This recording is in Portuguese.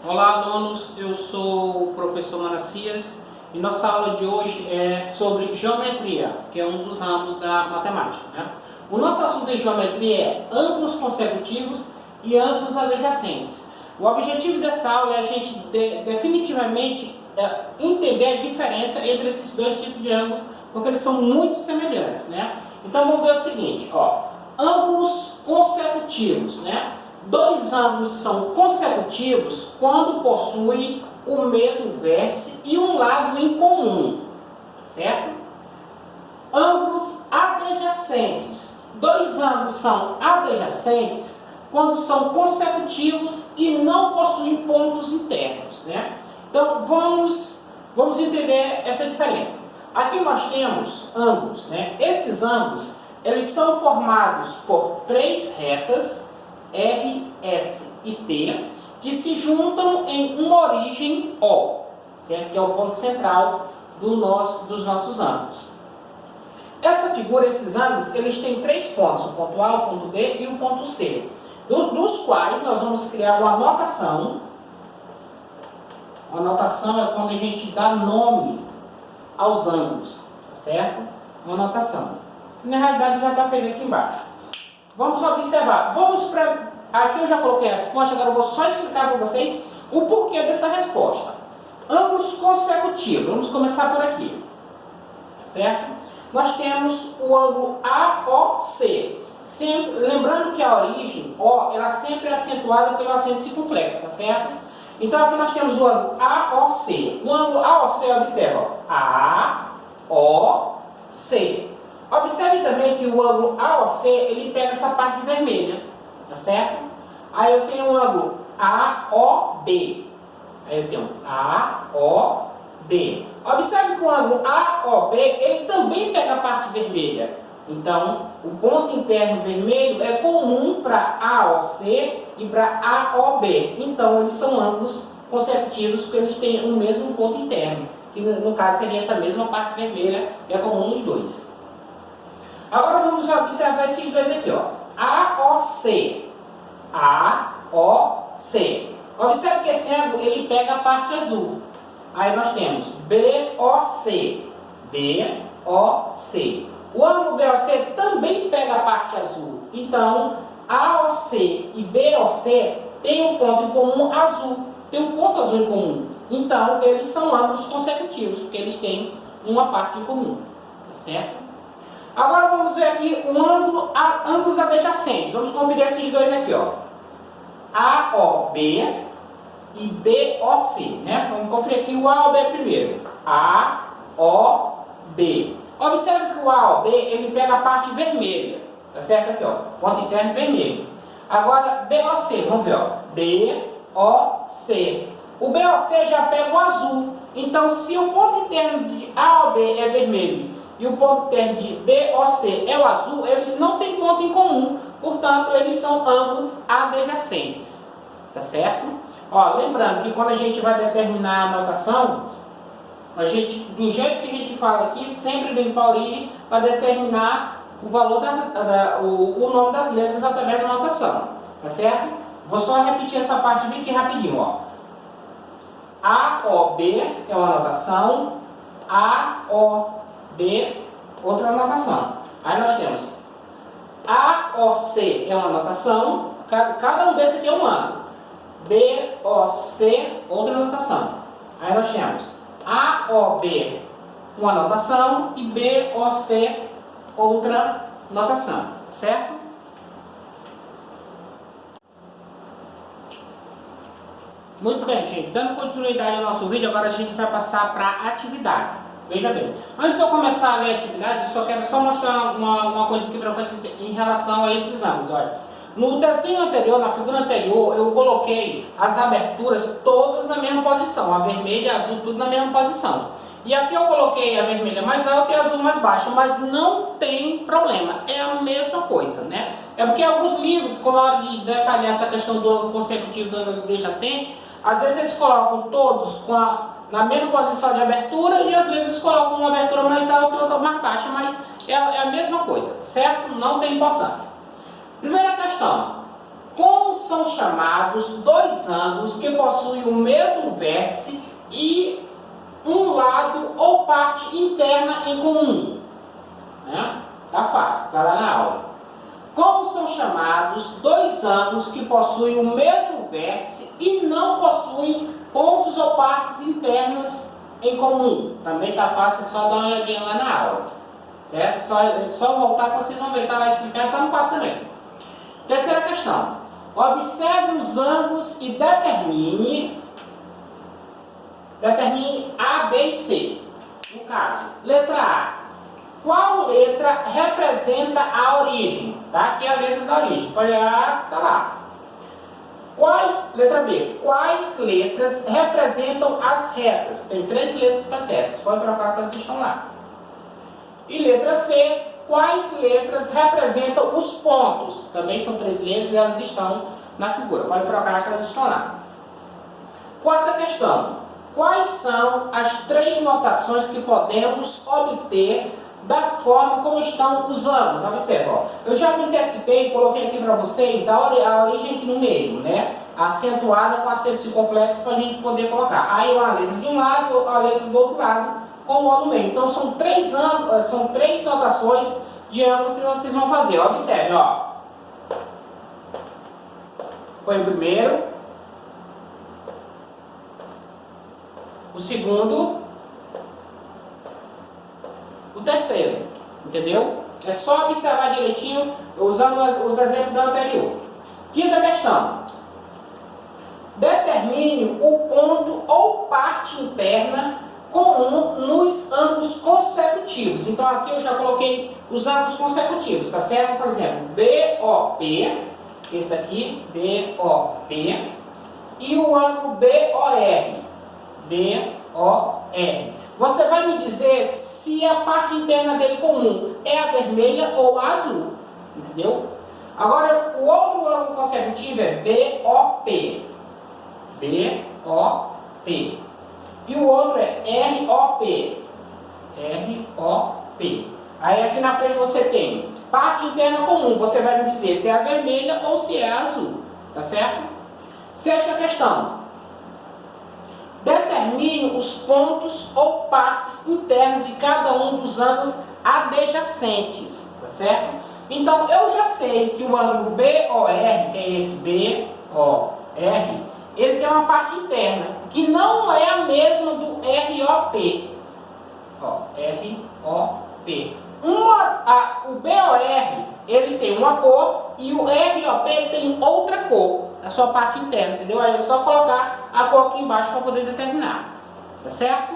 Olá, alunos, eu sou o professor Manassias e nossa aula de hoje é sobre geometria, que é um dos ramos da matemática, né? O nosso assunto de geometria é ângulos consecutivos e ângulos adjacentes. O objetivo dessa aula é a gente definitivamente entender a diferença entre esses dois tipos de ângulos, porque eles são muito semelhantes, né? Então vamos ver o seguinte, ó, ângulos consecutivos, né? Dois ângulos são consecutivos quando possuem o mesmo vértice e um lado em comum, certo? Ângulos adjacentes. Dois ângulos são adjacentes quando são consecutivos e não possuem pontos internos, né? Então vamos entender essa diferença. Aqui nós temos ângulos, né? Esses ângulos, eles são formados por três retas R, S e T, que se juntam em uma origem O, certo? Que é o ponto central dos nossos ângulos. Essa figura, esses ângulos, eles têm três pontos, o ponto A, o ponto B e o ponto C, dos quais nós vamos criar uma notação. A notação é quando a gente dá nome aos ângulos, certo? Uma notação. Na realidade já está feito aqui embaixo. Vamos observar. Aqui eu já coloquei a resposta, agora eu vou só explicar para vocês o porquê dessa resposta. Ângulos consecutivos. Vamos começar por aqui. Certo? Nós temos o ângulo AOC. Lembrando que a origem, O, ela sempre é acentuada pelo acento circunflexo, tá certo? Então aqui nós temos o ângulo AOC. No ângulo AOC, observa, AOC. Observe também que o ângulo AOC, ele pega essa parte vermelha, tá certo? Aí eu tenho o ângulo AOB. Aí eu tenho AOB. Observe que o ângulo AOB, ele também pega a parte vermelha. Então, o ponto interno vermelho é comum para AOC e para AOB. Então, eles são ângulos consecutivos porque eles têm o mesmo ponto interno, que no caso seria essa mesma parte vermelha, que é comum nos dois. Agora vamos observar esses dois aqui, ó. AOC. AOC. Observe que esse ângulo, ele pega a parte azul. Aí nós temos BOC. BOC. O ângulo BOC também pega a parte azul. Então, AOC e BOC têm um ponto em comum azul. Tem um ponto azul em comum. Então, eles são ângulos consecutivos, porque eles têm uma parte em comum. Tá certo? Agora vamos ver aqui ângulos adjacentes. Vamos conferir esses dois aqui, ó. AOB e BOC, né? Vamos conferir aqui o AOB primeiro. AOB. Observe que o AOB, ele pega a parte vermelha, tá certo? Aqui, ó. Ponto interno vermelho. Agora, BOC, vamos ver, ó. BOC. O BOC já pega o azul. Então, se o ponto interno de AOB é vermelho e o ponto interno de BOC é o azul, eles não têm ponto em comum, portanto, eles são ângulos adjacentes, tá certo? Ó, lembrando que quando a gente vai determinar a notação, do jeito que a gente fala aqui, sempre vem para a origem para determinar o valor o nome das letras através da notação, tá certo? Vou só repetir essa parte bem aqui rapidinho, ó. AOB é uma notação, AOB, outra anotação. Aí nós temos AOC é uma anotação, cada um desses aqui é um ângulo. BOC, outra anotação. Aí nós temos AOB, uma anotação, e BOC, outra notação, certo? Muito bem, gente. Dando continuidade ao nosso vídeo, agora a gente vai passar para a atividade. Veja bem, antes de eu começar a ler a atividade, eu quero mostrar uma coisa aqui para vocês em relação a esses ângulos. Olha, no desenho anterior, na figura anterior, eu coloquei as aberturas todas na mesma posição, a vermelha e a azul tudo na mesma posição. E aqui eu coloquei a vermelha mais alta e a azul mais baixa, mas não tem problema, é a mesma coisa, né? É porque alguns livros, quando na hora de detalhar essa questão do ângulo consecutivo do ângulo adjacente, às vezes eles colocam todos na mesma posição de abertura e às vezes eles colocam uma abertura mais alta e outra mais baixa, mas é a mesma coisa, certo? Não tem importância. Primeira questão, como são chamados dois ângulos que possuem o mesmo vértice e um lado ou parte interna em comum? Né? Tá fácil, tá lá na aula. Como são chamados dois ângulos que possuem o mesmo vértice e não possuem pontos ou partes internas em comum? Também tá fácil, é só dar uma olhadinha lá na aula. Certo? Só voltar que vocês vão ver, tá lá explicado, tá no quadro também. Terceira questão. Observe os ângulos e determine A, B e C. No caso, letra A. Qual letra representa a origem? Tá aqui a letra da origem. Pode olhar, tá lá. Letra B. Quais letras representam as retas? Tem 3 letras para retas. Pode trocar que elas estão lá. E letra C. Quais letras representam os pontos? Também são 3 letras e elas estão na figura. Pode trocar que elas estão lá. Quarta questão. Quais são as 3 notações que podemos obter da forma como estão os ângulos? Observe, ó. Eu já me antecipei e coloquei aqui para vocês a origem aqui no meio, né? Acentuada com acento circunflexo para a gente poder colocar. Aí a letra de um lado, a letra do outro lado, com o O no meio. Então são 3 notações de ângulo que vocês vão fazer. Observe, ó. Foi o primeiro. O segundo. O terceiro. Entendeu? É só observar direitinho usando os exemplos da anterior. Quinta questão. Determine o ponto ou parte interna comum nos ângulos consecutivos. Então aqui eu já coloquei os ângulos consecutivos, tá certo? Por exemplo, BOP, esse aqui, BOP, e o ângulo BOR. BOR. Você vai me dizer se a parte interna dele comum é a vermelha ou a azul. Entendeu? Agora, o outro ângulo consecutivo é BOP. BOP. E o outro é ROP. ROP. Aí aqui na frente você tem parte interna comum. Você vai me dizer se é a vermelha ou se é a azul. Tá certo? Sexta questão. Determine os pontos ou partes internas de cada um dos ângulos adjacentes. Tá certo? Então eu já sei que o ângulo BOR, que é esse BOR, ele tem uma parte interna, que não é a mesma do ROP. Ó, ROP. O BOR, ele tem uma cor e o ROP tem outra cor, a sua parte interna, entendeu? Aí é só colocar a cor aqui embaixo para poder determinar. Tá certo?